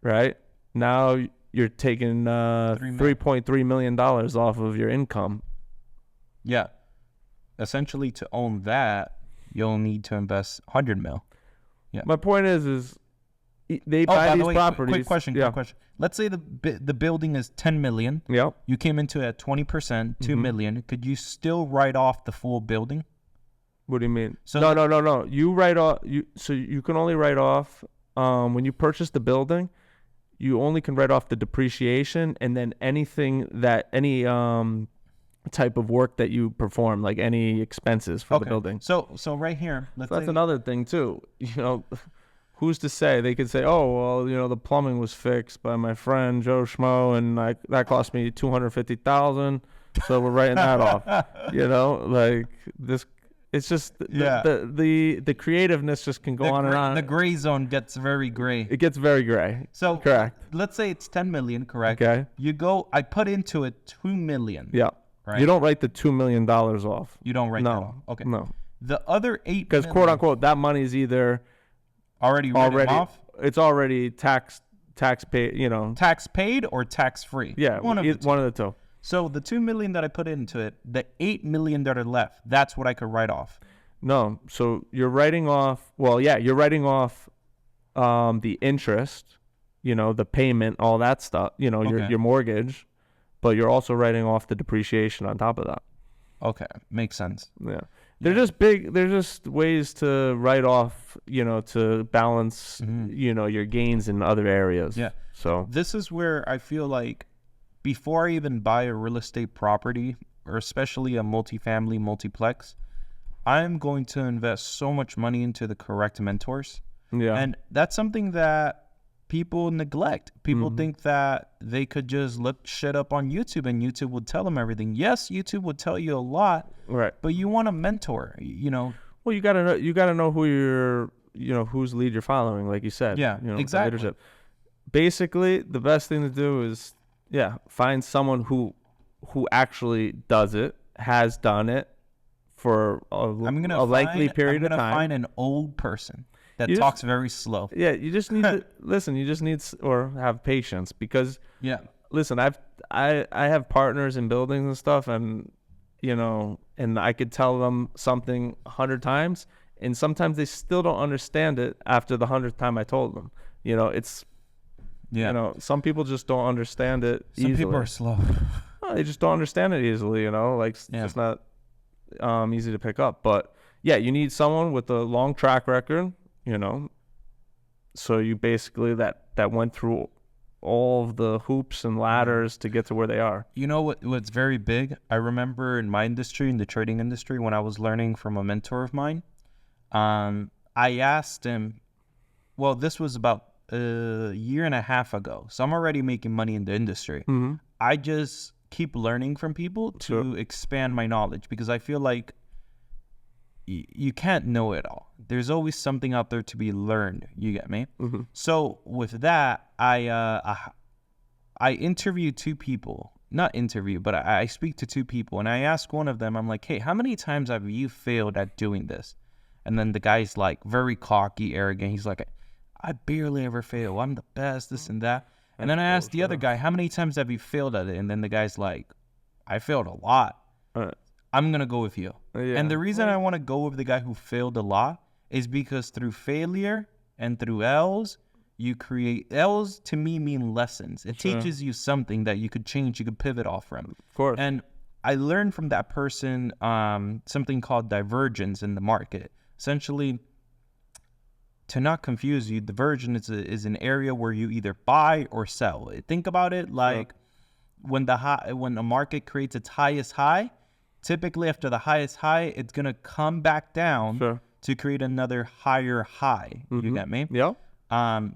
right? Now you're taking $3.3 million off of your income. Yeah. Essentially, to own that, you'll need to invest 100 mil. Yeah. My point is they buy these properties. Quick question. Let's say the building is 10 million. Yeah. You came into it at 20%, 2 million. Could you still write off the full building? What do you mean? So No. You write off. So you can only write off when you purchase the building. You only can write off the depreciation, and then any type of work that you perform, like any expenses for the building. So right here, That's another thing too. Who's to say? They could say, oh, well, the plumbing was fixed by my friend Joe Schmo, and that cost me $250,000, so we're writing that off. Like this. It's just the creativeness just can go on and on. The gray zone gets very gray. It gets very gray. So correct. Let's say it's 10 million, correct? Okay. I put into it 2 million. Yeah. Right. You don't write the $2 million off. You don't write that off. Okay. No. The other 8 because quote unquote that money is either already off. It's already tax paid. Tax paid or tax free. Yeah. One of the two. So the 2 million that I put into it, the 8 million that are left, that's what I could write off. No. So you're writing off. Well, yeah, you're writing off the interest. The payment, all that stuff. Your mortgage. But you're also writing off the depreciation on top of that. Okay, makes sense. Yeah. They're just ways to write off, to balance, your gains in other areas. Yeah. So this is where I feel like before I even buy a real estate property, or especially a multifamily multiplex, I'm going to invest so much money into the correct mentors. Yeah. And that's something that people neglect. People think that they could just look shit up on YouTube and YouTube would tell them everything. Yes, YouTube would tell you a lot, right? But you want a mentor, Well, you gotta know who whose lead you're following, like you said. Yeah, exactly. Leadership. Basically, the best thing to do is find someone who actually does it, has done it for a likely period of time. I'm gonna find an old person that talks very slow. Yeah, you just need to listen. You just need or have patience because listen, I have partners in buildings and stuff, and and I could tell them something 100 times, and sometimes they still don't understand it after the 100th time I told them. It's some people just don't understand it easily. Some people are slow. No, they just don't understand it easily. It's not easy to pick up. But yeah, you need someone with a long track record. So you basically that went through all of the hoops and ladders to get to where they are. What's very big? I remember in my industry, in the trading industry, when I was learning from a mentor of mine, I asked him, well, this was about a year and a half ago. So I'm already making money in the industry. Mm-hmm. I just keep learning from people to expand my knowledge because I feel like you can't know it all. There's always something out there to be learned. You get me? Mm-hmm. So with that, I interview 2 people. Not interview, but I speak to 2 people. And I ask one of them, I'm like, hey, how many times have you failed at doing this? And then the guy's like very cocky, arrogant. He's like, I barely ever fail. I'm the best, this and that. And then I asked the other guy, how many times have you failed at it? And then the guy's like, I failed a lot. I'm going to go with you. Yeah. And the reason I want to go with the guy who failed a lot is because through failure and through L's, you create L's to me mean lessons. It teaches you something that you could change, you could pivot off from. Of course. And I learned from that person something called divergence in the market. Essentially, to not confuse you, divergence is an area where you either buy or sell. Think about it like when the market creates its highest high, typically after the highest high, it's going to come back down to create another higher high. Mm-hmm. You get me? Yeah.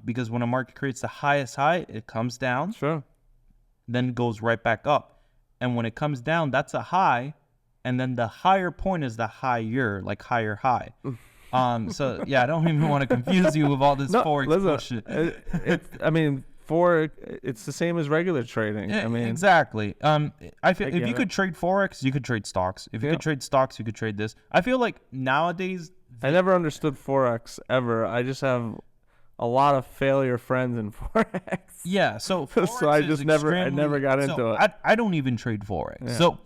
Because when a market creates the highest high, it comes down. Then goes right back up. And when it comes down, that's a high. And then the higher point is the higher, like higher high. So, yeah, I don't even want to confuse you with all this Forex bullshit. It's the same as regular trading. Exactly. I feel if you could trade Forex, you could trade stocks. If you could trade stocks, you could trade this. I feel like nowadays... I never understood Forex ever. I just have a lot of failure friends in forex. Yeah, so So I just never got into it. I don't even trade forex. Yeah. So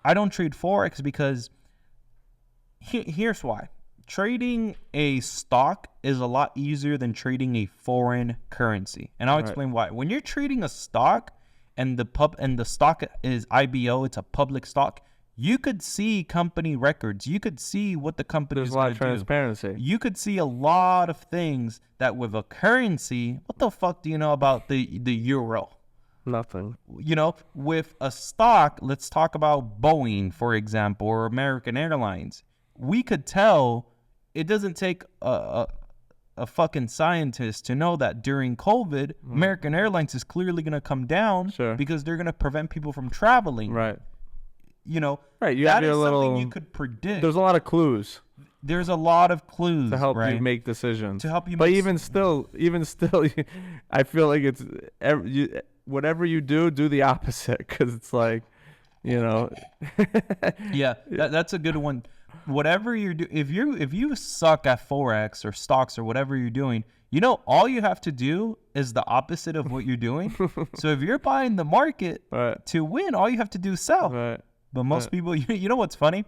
I don't trade forex because here's why. Trading a stock is a lot easier than trading a foreign currency, and I'll explain why. When you're trading a stock and the stock is IBO, it's a public stock. You could see company records. You could see what the company is going to do. There's a lot of transparency. You could see a lot of things that with a currency, what the fuck do you know about the euro? Nothing. You know, with a stock, let's talk about Boeing, for example, or American Airlines. We could tell it doesn't take a fucking scientist to know that during COVID, American Airlines is clearly going to come down because they're going to prevent people from traveling. Right. You know, right. You that have your is little. something you could predict. There's a lot of clues. There's a lot of clues to help right? you make decisions. To help you. But even still, I feel like it's whatever you do the opposite, because it's like, you know. Yeah, that's a good one. Whatever you do, if you suck at forex or stocks or whatever you're doing, you know, all you have to do is the opposite of what you're doing. So if you're buying the market to win, all you have to do is sell. Right. But most people, you know what's funny?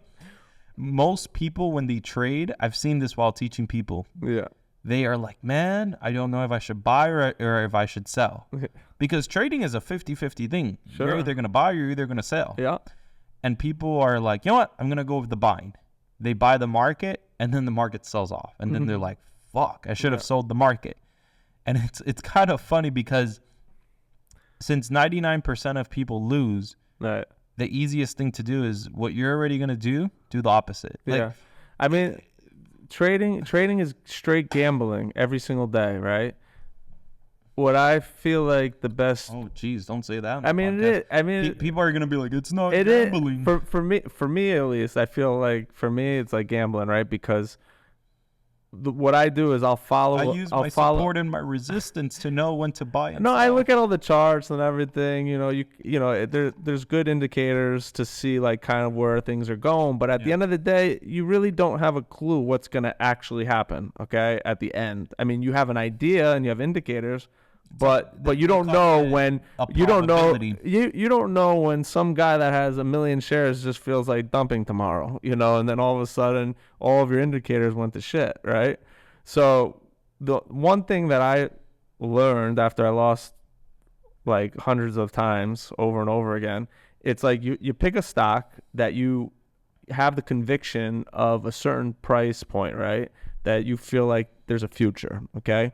Most people, when they trade, I've seen this while teaching people. Yeah. They are like, man, I don't know if I should buy or if I should sell. Because trading is a 50-50 thing. Sure. You're either going to buy or you're either going to sell. Yeah. And people are like, you know what? I'm going to go with the buying. They buy the market, and then the market sells off. And then they're like, fuck, I should have sold the market. And it's kind of funny because since 99% of people lose, right, the easiest thing to do is what you're already going to do the opposite. Like, yeah. I mean, trading is straight gambling every single day, right? What I feel like the best. Oh, geez, don't say that. I mean, it is. I mean, people are gonna be like, it's not it gambling. Is. For me at least, I feel like for me it's like gambling, right? Because what I do is I'll use my support and my resistance to know when to buy. And no, sell. I look at all the charts and everything. You know, there's good indicators to see like kind of where things are going. But at the end of the day, you really don't have a clue what's gonna actually happen. Okay, at the end, I mean, you have an idea and you have indicators. But you don't know when you don't know when some guy that has 1 million shares just feels like dumping tomorrow, you know, and then all of a sudden all of your indicators went to shit, right? So the one thing that I learned after I lost like hundreds of times over and over again, it's like you pick a stock that you have the conviction of a certain price point, right? That you feel like there's a future, okay?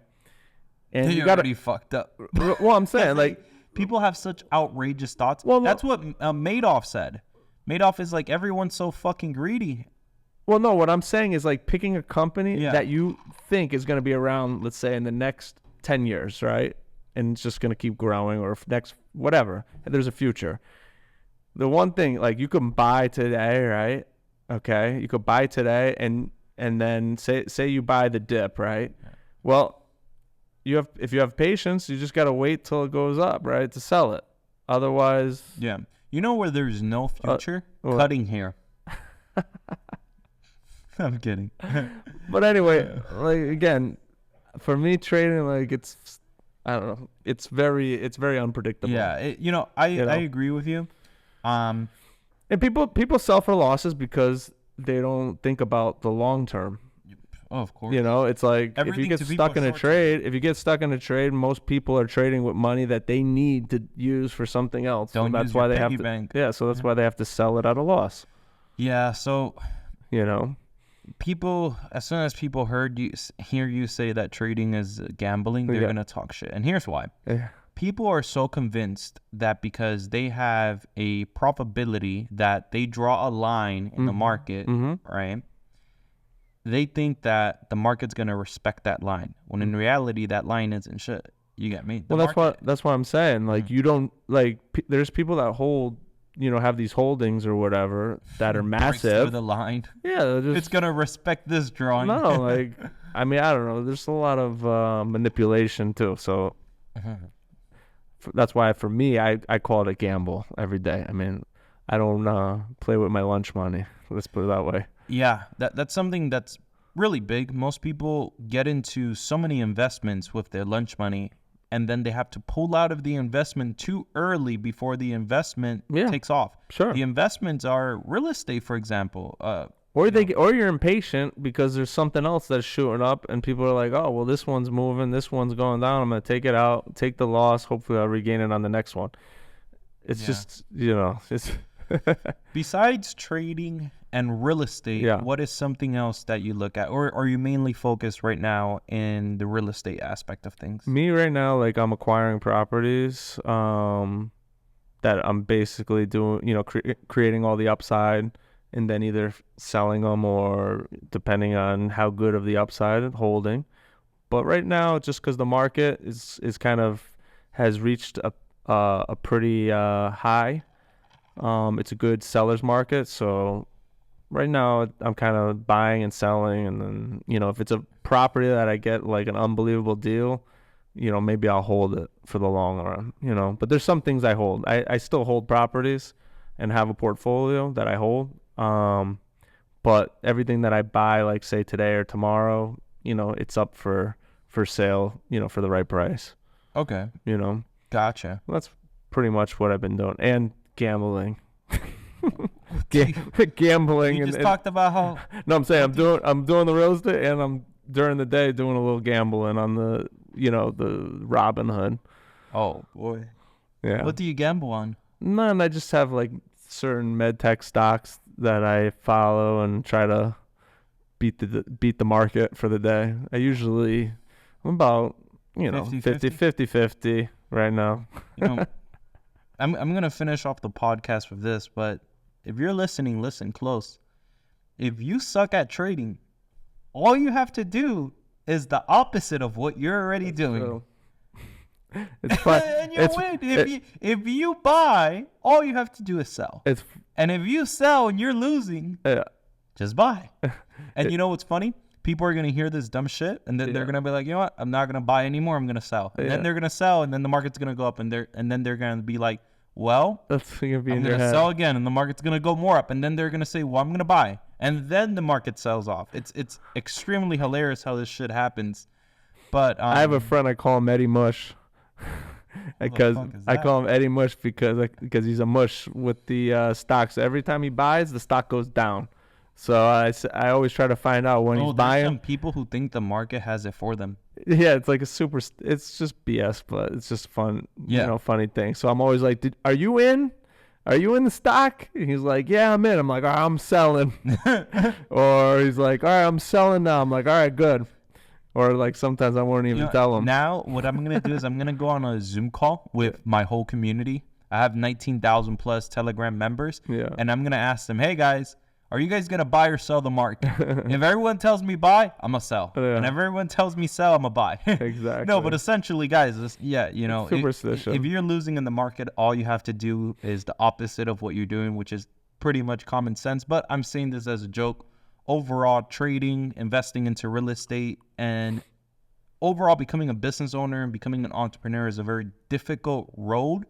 And you got already fucked up. Well, I'm saying like people have such outrageous thoughts. Well, that's what Madoff said. Madoff is like, everyone's so fucking greedy. Well, no, what I'm saying is like picking a company that you think is going to be around, let's say in the next 10 years, right? And it's just going to keep growing, or next whatever. There's a future. The one thing, like, you can buy today, right? Okay, you could buy today, and then say you buy the dip, right? Well, if you have patience, you just got to wait till it goes up, right, to sell it. Otherwise, yeah. You know where there's no future? Cutting hair. I'm kidding. But anyway, like, again, for me, trading, like, it's, I don't know, it's very unpredictable. Yeah, I agree with you. And people sell for losses because they don't think about the long term. Oh, of course. You know, it's like if you get stuck in a trade, most people are trading with money that they need to use for something else. Don't so that's use why your they have piggy to. bank. Yeah, so that's why they have to sell it at a loss. Yeah, so people, as soon as people hear you say that trading is gambling, they're gonna talk shit, and here's why. Yeah. People are so convinced that because they have a probability that they draw a line in the market, right? They think that the market's gonna respect that line, when in reality that line isn't shit. You get me? Well, that's what I'm saying. Like, you don't like. There's people that hold, have these holdings or whatever that are massive. The line. Yeah, it's gonna respect this drawing. No, like, I mean, I don't know. There's a lot of manipulation too. So that's why for me, I call it a gamble every day. I mean, I don't play with my lunch money. Let's put it that way. Yeah, that's something that's really big. Most people get into so many investments with their lunch money, and then they have to pull out of the investment too early before the investment takes off. Sure. The investments are real estate, for example. Or you're impatient because there's something else that's shooting up, and people are like, oh, well, this one's moving, this one's going down. I'm gonna take it out, take the loss. Hopefully, I'll regain it on the next one. It's just, it's. Besides trading and real estate, what is something else that you look at, or are you mainly focused right now in the real estate aspect of things? Me right now, like I'm acquiring properties that I'm basically doing, creating all the upside, and then either selling them or, depending on how good of the upside, holding. But right now, just because the market is kind of has reached a pretty high. It's a good seller's market, so right now I'm kind of buying and selling, and then if it's a property that I get like an unbelievable deal, maybe I'll hold it for the long run. But there's some things I hold. I still hold properties and have a portfolio that I hold. But everything that I buy, like say today or tomorrow, it's up for sale, for the right price. Okay. Gotcha. Well, that's pretty much what I've been doing. And gambling. Gambling. You just talked about how. No, I'm saying I'm doing the real estate, and I'm during the day doing a little gambling on the the Robin Hood. Oh boy. Yeah. What do you gamble on? None. I just have like certain med tech stocks that I follow and try to beat the market for the day. I'm about 50-50 right now. I'm gonna finish off the podcast with this, but if you're listening, listen close. If you suck at trading, all you have to do is the opposite of what you're already doing. True. It's fun. And you win. If you buy, all you have to do is sell. And if you sell and you're losing, just buy. And you know what's funny? People are going to hear this dumb shit, and then they're going to be like, you know what? I'm not going to buy anymore. I'm going to sell. And then they're going to sell, and then the market's going to go up, and then they're going to be like, well, that's going to be I'm going to sell again, and the market's going to go more up. And then they're going to say, well, I'm going to buy. And then the market sells off. It's extremely hilarious how this shit happens. But I have a friend, I call him Eddie Mush. Because I call him Eddie Mush because he's a mush with the stocks. Every time he buys, the stock goes down. So I always try to find out when he's buying. There's some people who think the market has it for them. Yeah, it's like it's just BS, but it's just fun, funny thing. So I'm always like, are you in? Are you in the stock? And he's like, yeah, I'm in. I'm like, all right, I'm selling. Or he's like, all right, I'm selling now. I'm like, all right, good. Or like sometimes I won't even tell him. Now what I'm going to do is I'm going to go on a Zoom call with my whole community. I have 19,000 plus Telegram members. Yeah. And I'm going to ask them, hey guys, are you guys going to buy or sell the market? If everyone tells me buy, I'm going to sell. Yeah. And if everyone tells me sell, I'm going to buy. Exactly. No, but essentially, guys, superstition. If you're losing in the market, all you have to do is the opposite of what you're doing, which is pretty much common sense. But I'm saying this as a joke. Overall, trading, investing into real estate, and overall becoming a business owner and becoming an entrepreneur is a very difficult road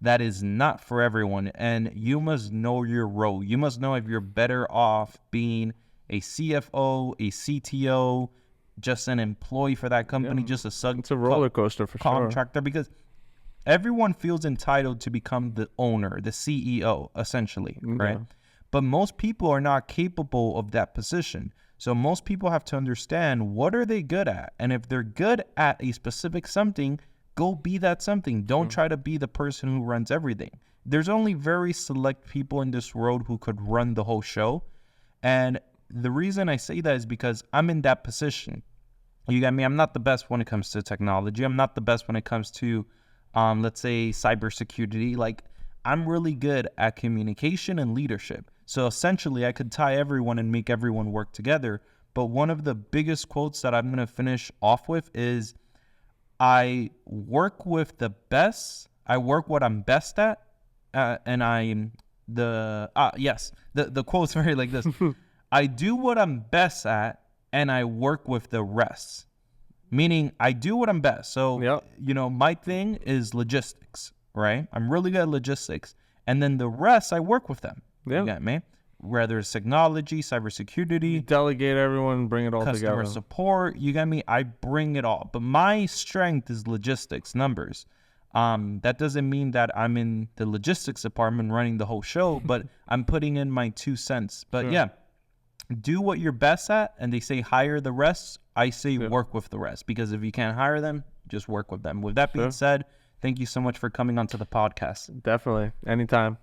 that is not for everyone. And you must know your role. You must know if you're better off being a CFO, a CTO, just an employee for that company, just it's a roller coaster for contractor, because everyone feels entitled to become the owner, the CEO, essentially, right? But most people are not capable of that position. So most people have to understand, what are they good at? And if they're good at a specific something, go be that something. Don't try to be the person who runs everything. There's only very select people in this world who could run the whole show. And the reason I say that is because I'm in that position. You get me? I'm not the best when it comes to technology. I'm not the best when it comes to, let's say, cybersecurity. Like, I'm really good at communication and leadership. So essentially, I could tie everyone and make everyone work together. But one of the biggest quotes that I'm going to finish off with is, I work with the best. I work what I'm best at. And I'm the quote's very like this. I do what I'm best at, and I work with the rest. Meaning, I do what I'm best. So, my thing is logistics, right? I'm really good at logistics. And then the rest, I work with them. You get me? whether it's technology, cybersecurity, delegate everyone, bring it all customer together. support, you get me? I bring it all. But my strength is logistics, numbers. That doesn't mean that I'm in the logistics department running the whole show, but I'm putting in my 2 cents. But yeah, do what you're best at. And they say hire the rest. I say work with the rest, because if you can't hire them, just work with them. With that being said, thank you so much for coming onto the podcast. Definitely. Anytime.